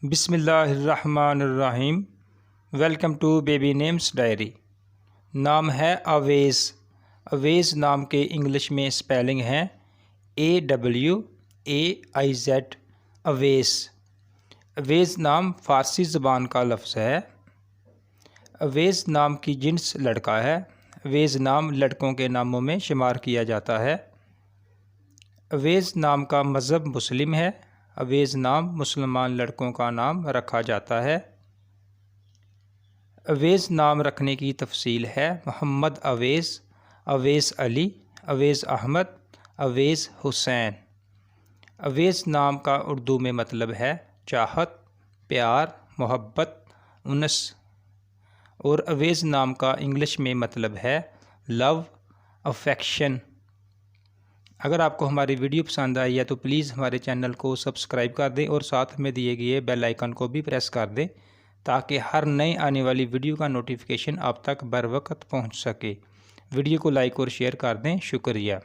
बिस्मिल्लाहिर्रहमानिर्रहीम। Welcome to baby names diary. नाम है अवेज़। अवेज़ नाम के इंग्लिश में स्पेलिंग है AWAIZ। अवेज़। अवेज़ नाम फ़ारसी ज़बान का लफ्ज़ है। अवेज़ नाम की जिन्स लड़का है। अवेज़ नाम लड़कों के नामों में शुमार किया जाता है। अवेज़ नाम का मज़हब मुस्लिम है। अवेज़ नाम मुसलमान लड़कों का नाम रखा जाता है। अवेज़ नाम रखने की तफसील है। मोहम्मद अवेज़, अवेज़ अली, अवेज़ अहमद, अवेज़ हुसैन। अवेज़ नाम का उर्दू में मतलब है चाहत, प्यार, मोहब्बत, उनस। और अवेज़ नाम का इंग्लिश में मतलब है लव, अफेक्शन। अगर आपको हमारी वीडियो पसंद आई है तो प्लीज़ हमारे चैनल को सब्सक्राइब कर दें और साथ में दिए गए बेल आइकन को भी प्रेस कर दें ताकि हर नई आने वाली वीडियो का नोटिफिकेशन आप तक बर वक्त पहुँच सके। वीडियो को लाइक और शेयर कर दें। शुक्रिया।